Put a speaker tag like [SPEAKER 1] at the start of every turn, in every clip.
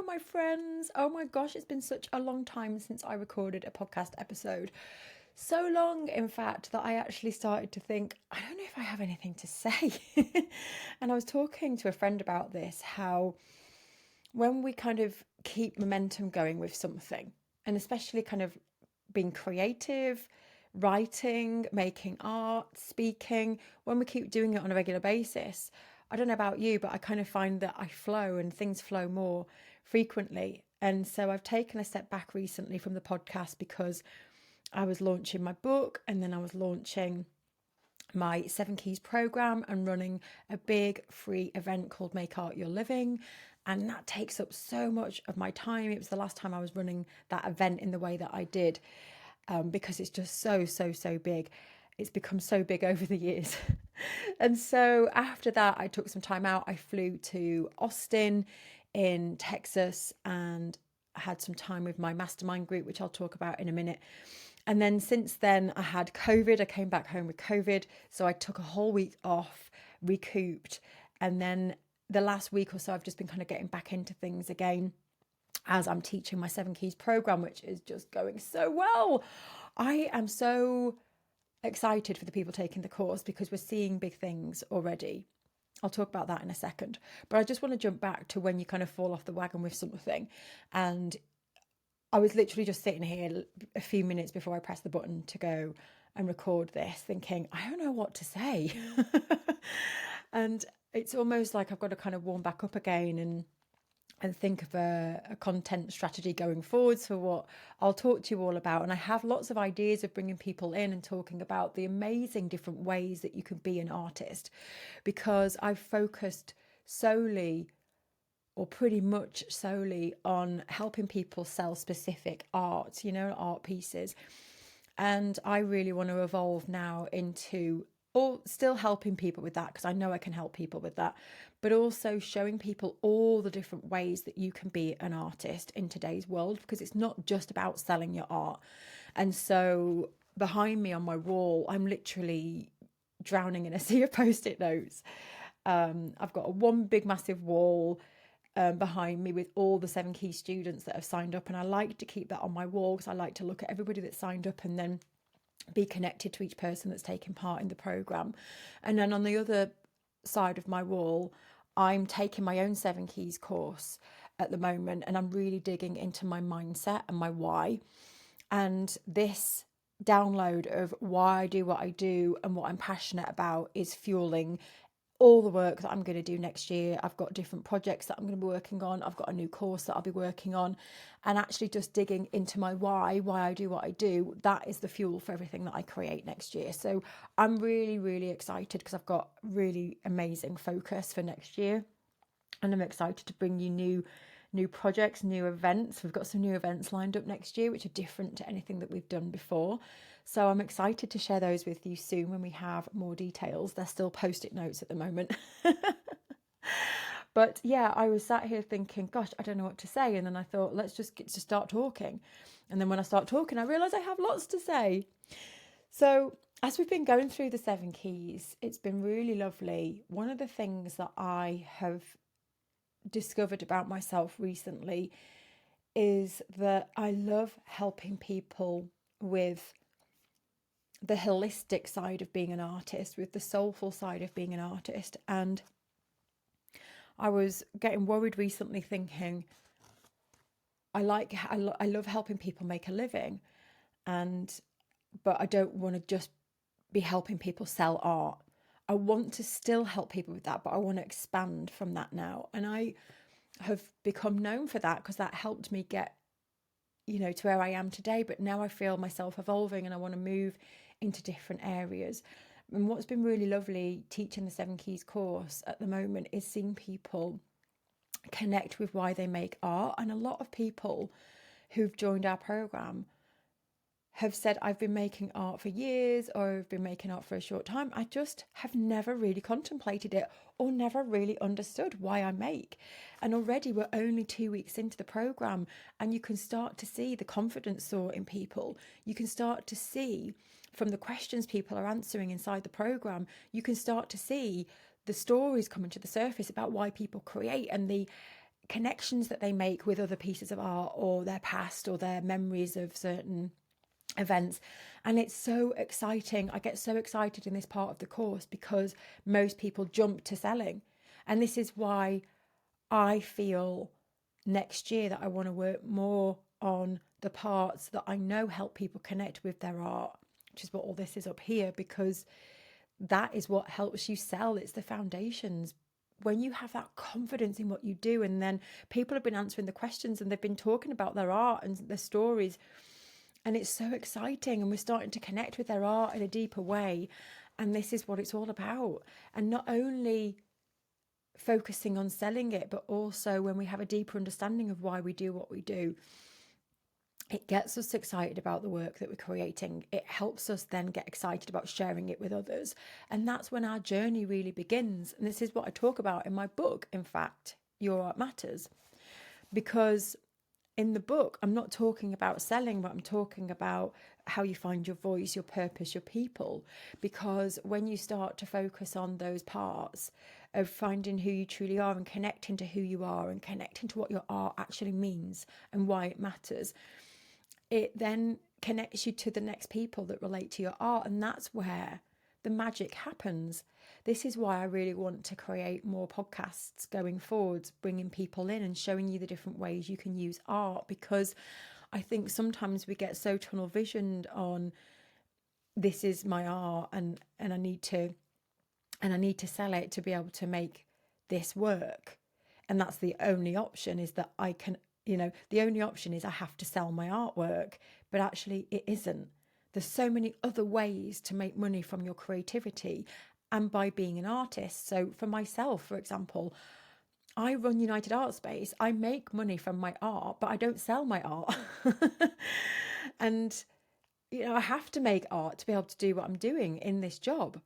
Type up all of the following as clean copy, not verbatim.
[SPEAKER 1] my friends. Oh my gosh, it's been such a long time since I recorded a podcast episode. So long, in fact, that I actually started to think, I don't know if I have anything to say. And I was talking to a friend about this, how when we kind of keep momentum going with something, and especially kind of being creative, writing, making art, speaking, when we keep doing it on a regular basis, I don't know about you, but I kind of find that I flow and things flow more frequently. And so I've taken a step back recently from the podcast because I was launching my book and then I was launching my Seven Keys program and running a big free event called Make Art Your Living. And that takes up so much of my time. It was the last time I was running that event in the way that I did, because it's just so big. It's become so big over the years. And so after that, I took some time out. I flew to Austin in Texas and had some time with my mastermind group, which I'll talk about in a minute. And then since then, I had COVID. I came back home with COVID. So I took a whole week off, recouped. And then the last week or so, I've just been kind of getting back into things again as I'm teaching my Seven Keys program, which is just going so well. I am so excited for the people taking the course because we're seeing big things already. I'll talk about that in a second. But I just want to jump back to when you kind of fall off the wagon with something. And I was literally just sitting here a few minutes before I pressed the button to go and record this, thinking, I don't know what to say. And it's almost like I've got to kind of warm back up again and think of a content strategy going forwards for what I'll talk to you all about. And I have lots of ideas of bringing people in and talking about the amazing different ways that you can be an artist, because I've focused solely or pretty much solely on helping people sell specific art, art pieces. And I really want to evolve now into or still helping people with that, because I know I can help people with that, but also showing people all the different ways that you can be an artist in today's world, because it's not just about selling your art. And so behind me on my wall, I'm literally drowning in a sea of post-it notes. I've got one big massive wall behind me with all the Seven Key students that have signed up, and I like to keep that on my wall because I like to look at everybody that signed up and then be connected to each person that's taking part in the program. And then on the other side of my wall, I'm taking my own Seven Keys course at the moment, and I'm really digging into my mindset and my why. And this download of why I do what I do and what I'm passionate about is fueling all the work that I'm going to do next year. I've got different projects that I'm going to be working on. I've got a new course that I'll be working on, and actually just digging into my why I do what I do. That is the fuel for everything that I create next year. So I'm really excited because I've got really amazing focus for next year, and I'm excited to bring you new projects, new events. We've got some new events lined up next year, which are different to anything that we've done before. So I'm excited to share those with you soon when we have more details. They're still post-it notes at the moment. But yeah, I was sat here thinking, gosh, I don't know what to say. And then I thought, let's just get to start talking. And then when I start talking, I realise I have lots to say. So as we've been going through the Seven Keys, it's been really lovely. One of the things that I have discovered about myself recently is that I love helping people with the holistic side of being an artist, with the soulful side of being an artist. And I was getting worried recently thinking, I love helping people make a living, but I don't want to just be helping people sell art. I want to still help people with that, but I want to expand from that now. And I have become known for that because that helped me get, to where I am today. But now I feel myself evolving and I want to move into different areas. And what's been really lovely teaching the Seven Keys course at the moment is seeing people connect with why they make art. And a lot of people who've joined our program have said, I've been making art for years, or I've been making art for a short time. I just have never really contemplated it or never really understood why I make. And already we're only 2 weeks into the program, and you can start to see the confidence soar in people. You can start to see from the questions people are answering inside the program, you can start to see the stories coming to the surface about why people create, and the connections that they make with other pieces of art or their past or their memories of certain events. And it's so exciting. I get so excited in this part of the course because most people jump to selling. And this is why I feel next year that I want to work more on the parts that I know help people connect with their art, which is what all this is up here, because that is what helps you sell. It's the foundations. When you have that confidence in what you do, and then people have been answering the questions and they've been talking about their art and their stories, and it's so exciting, and we're starting to connect with their art in a deeper way. And this is what it's all about. And not only focusing on selling it, but also when we have a deeper understanding of why we do what we do, it gets us excited about the work that we're creating. It helps us then get excited about sharing it with others. And that's when our journey really begins. And this is what I talk about in my book, in fact, Your Art Matters. Because in the book, I'm not talking about selling, but I'm talking about how you find your voice, your purpose, your people. Because when you start to focus on those parts of finding who you truly are and connecting to who you are and connecting to what your art actually means and why it matters, it then connects you to the next people that relate to your art. And that's where the magic happens. This is why I really want to create more podcasts going forwards, bringing people in and showing you the different ways you can use art, because I think sometimes we get so tunnel visioned on this is my art and I need to sell it to be able to make this work. And that's the only option, is that I can, the only option is I have to sell my artwork, but actually it isn't. There's so many other ways to make money from your creativity and by being an artist. So for myself, for example, I run United Art Space. I make money from my art, but I don't sell my art. And, I have to make art to be able to do what I'm doing in this job.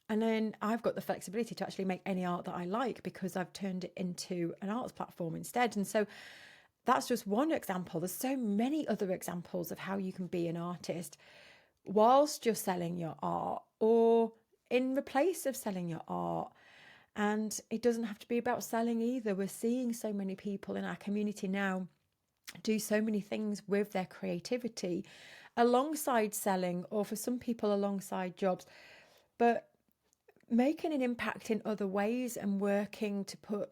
[SPEAKER 1] And then I've got the flexibility to actually make any art that I like because I've turned it into an arts platform instead. And so that's just one example. There's so many other examples of how you can be an artist whilst you're selling your art or in replace of selling your art. And it doesn't have to be about selling either. We're seeing so many people in our community now do so many things with their creativity alongside selling, or for some people alongside jobs, but making an impact in other ways and working to put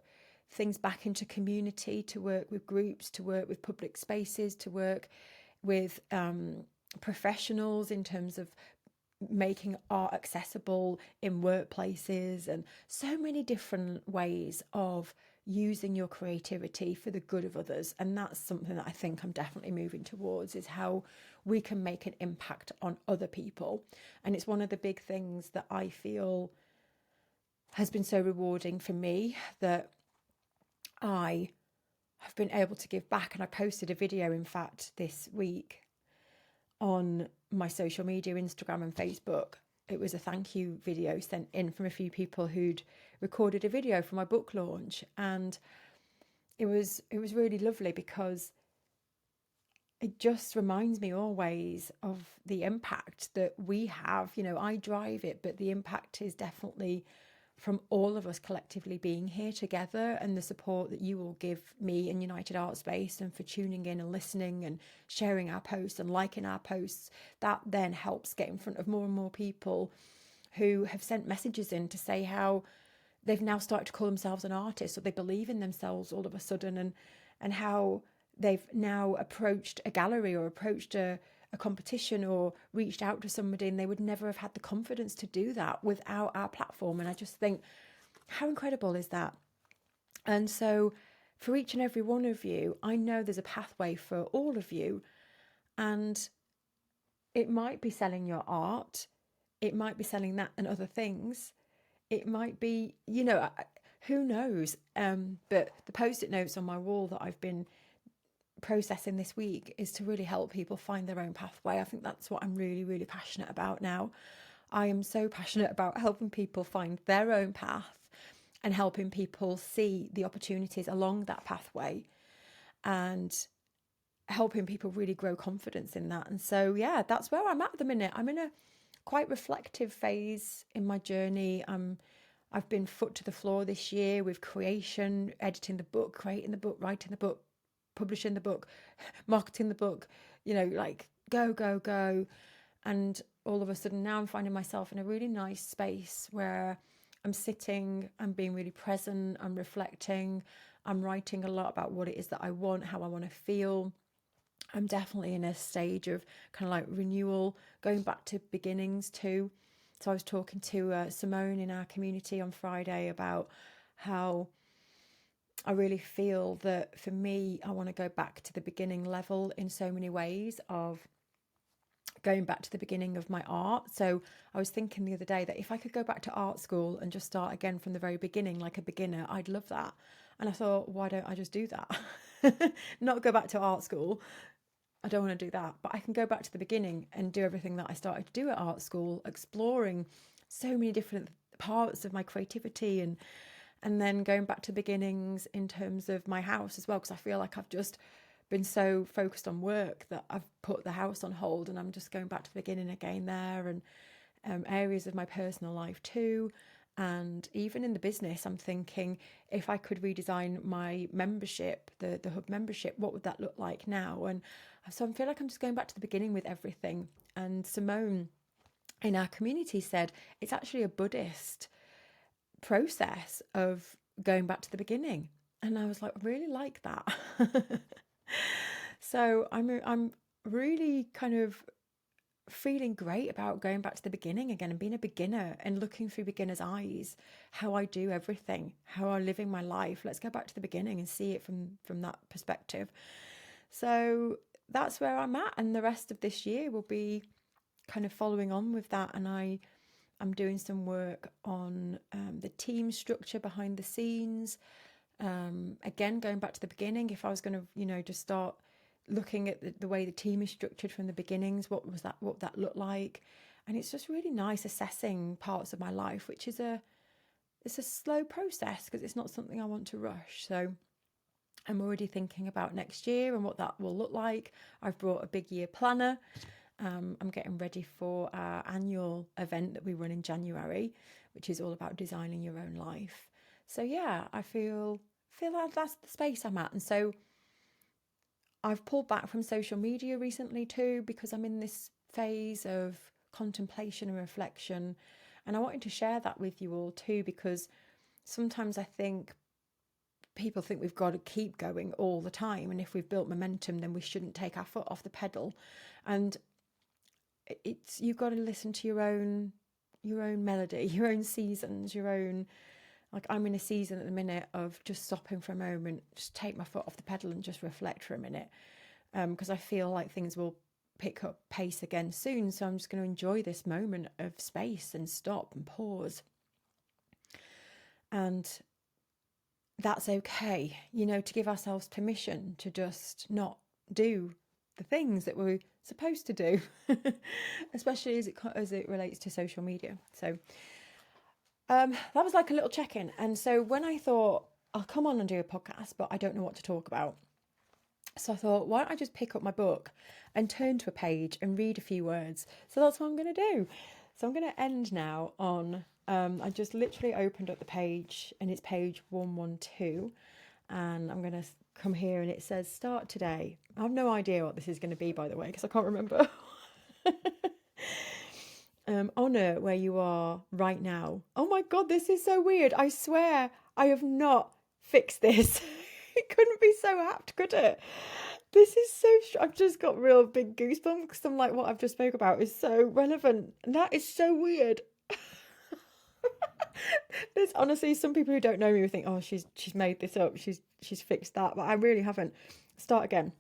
[SPEAKER 1] things back into community, to work with groups, to work with public spaces, to work with professionals in terms of making art accessible in workplaces, and so many different ways of using your creativity for the good of others. And that's something that I think I'm definitely moving towards, is how we can make an impact on other people. And it's one of the big things that I feel has been so rewarding for me, that I have been able to give back. And I posted a video, in fact, this week on my social media, Instagram and Facebook. It was a thank you video sent in from a few people who'd recorded a video for my book launch. And it was really lovely, because it just reminds me always of the impact that we have. I drive it, but the impact is definitely from all of us collectively being here together, and the support that you all give me and United Art Space, and for tuning in and listening and sharing our posts and liking our posts. That then helps get in front of more and more people who have sent messages in to say how they've now started to call themselves an artist, or they believe in themselves all of a sudden, and how they've now approached a gallery or approached a competition or reached out to somebody, and they would never have had the confidence to do that without our platform. And I just think, how incredible is that? And so for each and every one of you, I know there's a pathway for all of you. And it might be selling your art, it might be selling that and other things, it might be, who knows. But the post-it notes on my wall that I've been processing this week is to really help people find their own pathway. I think that's what I'm really, really passionate about now. I am so passionate about helping people find their own path and helping people see the opportunities along that pathway, and helping people really grow confidence in that. And so, yeah, that's where I'm at the minute. I'm in a quite reflective phase in my journey. I'm I've been foot to the floor this year with creation, editing the book, creating the book, writing the book, publishing the book, marketing the book, like go, go, go. And all of a sudden now I'm finding myself in a really nice space where I'm sitting, I'm being really present, I'm reflecting, I'm writing a lot about what it is that I want, how I want to feel. I'm definitely in a stage of kind of like renewal, going back to beginnings too. So I was talking to Simone in our community on Friday about how I really feel that for me, I want to go back to the beginning level in so many ways of going back to the beginning of my art. So I was thinking the other day that if I could go back to art school and just start again from the very beginning, like a beginner, I'd love that. And I thought, why don't I just do that? Not go back to art school. I don't want to do that, but I can go back to the beginning and do everything that I started to do at art school, exploring so many different parts of my creativity and then going back to beginnings in terms of my house as well, because I feel like I've just been so focused on work that I've put the house on hold, and I'm just going back to the beginning again there, and areas of my personal life too. And even in the business, I'm thinking if I could redesign my membership, the hub membership, what would that look like now? And so I feel like I'm just going back to the beginning with everything. And Simone in our community said it's actually a Buddhist process of going back to the beginning. And I was like, I really like that. So I'm really kind of feeling great about going back to the beginning again and being a beginner and looking through beginner's eyes, how I do everything, how I'm living my life. Let's go back to the beginning and see it from that perspective. So that's where I'm at, and the rest of this year will be kind of following on with that. And I'm doing some work on the team structure behind the scenes. Again, going back to the beginning, if I was going to, just start looking at the way the team is structured from the beginnings, what that looked like. And it's just really nice assessing parts of my life, which is it's a slow process because it's not something I want to rush. So I'm already thinking about next year and what that will look like. I've brought a big year planner. I'm getting ready for our annual event that we run in January, which is all about designing your own life. So yeah, I feel like that's the space I'm at. And so I've pulled back from social media recently too, because I'm in this phase of contemplation and reflection. And I wanted to share that with you all too, because sometimes I think people think we've got to keep going all the time. And if we've built momentum, then we shouldn't take our foot off the pedal. And you've got to listen to your own melody, your own seasons, your own, like I'm in a season at the minute of just stopping for a moment, just take my foot off the pedal and just reflect for a minute, because I feel like things will pick up pace again soon. So I'm just going to enjoy this moment of space and stop and pause. And that's okay, to give ourselves permission to just not do the things that we're supposed to do, especially as it relates to social media. So that was like a little check-in. And so when I thought I'll come on and do a podcast, but I don't know what to talk about, so I thought, why don't I just pick up my book and turn to a page and read a few words? So that's what I'm going to do. So I'm going to end now on, I just literally opened up the page and it's page 112. And I'm going to come here and it says start today. I have no idea what this is going to be, by the way, because I can't remember. Honour where you are right now. Oh my God, this is so weird. I swear I have not fixed this. It couldn't be so apt, could it? This is so... I've just got real big goosebumps because I'm like, what I've just spoke about is so relevant. And that is so weird. There's honestly some people who don't know me who think, oh, she's made this up. She's fixed that. But I really haven't. Start again.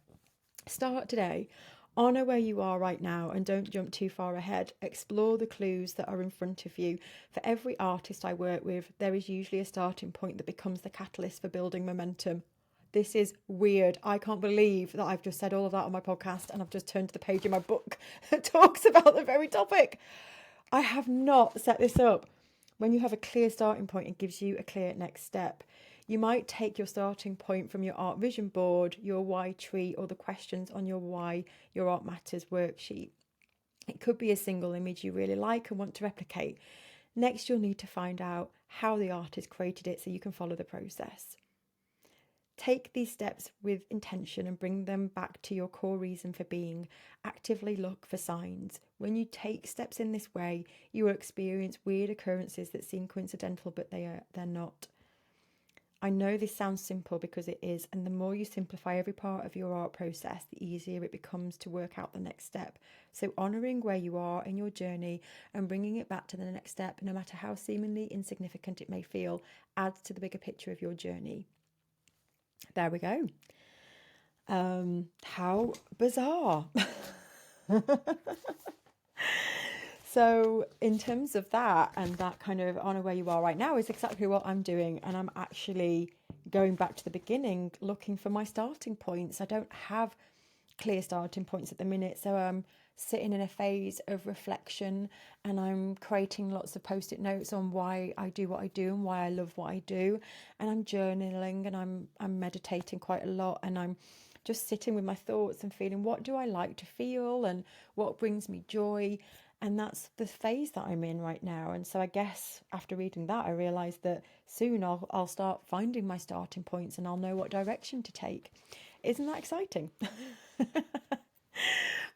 [SPEAKER 1] Start today. Honour where you are right now and don't jump too far ahead. Explore the clues that are in front of you. For every artist I work with, there is usually a starting point that becomes the catalyst for building momentum. This is weird. I can't believe that I've just said all of that on my podcast and I've just turned to the page in my book that talks about the very topic. I have not set this up. When you have a clear starting point, it gives you a clear next step. You might take your starting point from your art vision board, your why tree, or the questions on your why your art matters worksheet. It could be a single image you really like and want to replicate. Next, you'll need to find out how the artist created it so you can follow the process. Take these steps with intention and bring them back to your core reason for being. Actively look for signs. When you take steps in this way, you will experience weird occurrences that seem coincidental, but they're not. I know this sounds simple because it is, and the more you simplify every part of your art process, the easier it becomes to work out the next step. So honouring where you are in your journey and bringing it back to the next step, no matter how seemingly insignificant it may feel, adds to the bigger picture of your journey. There we go. How bizarre. So in terms of that, and that kind of honour where you are right now is exactly what I'm doing. And I'm actually going back to the beginning, looking for my starting points. I don't have clear starting points at the minute. So I'm sitting in a phase of reflection, and I'm creating lots of post-it notes on why I do what I do and why I love what I do. And I'm journaling, and I'm meditating quite a lot, and I'm just sitting with my thoughts and feeling, what do I like to feel and what brings me joy. And that's the phase that I'm in right now. And so I guess after reading that, I realised that soon I'll start finding my starting points and I'll know what direction to take. Isn't that exciting?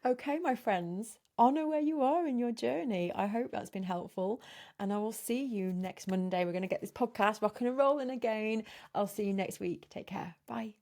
[SPEAKER 1] Okay, my friends, honour where you are in your journey. I hope that's been helpful. And I will see you next Monday. We're going to get this podcast rocking and rolling again. I'll see you next week. Take care. Bye.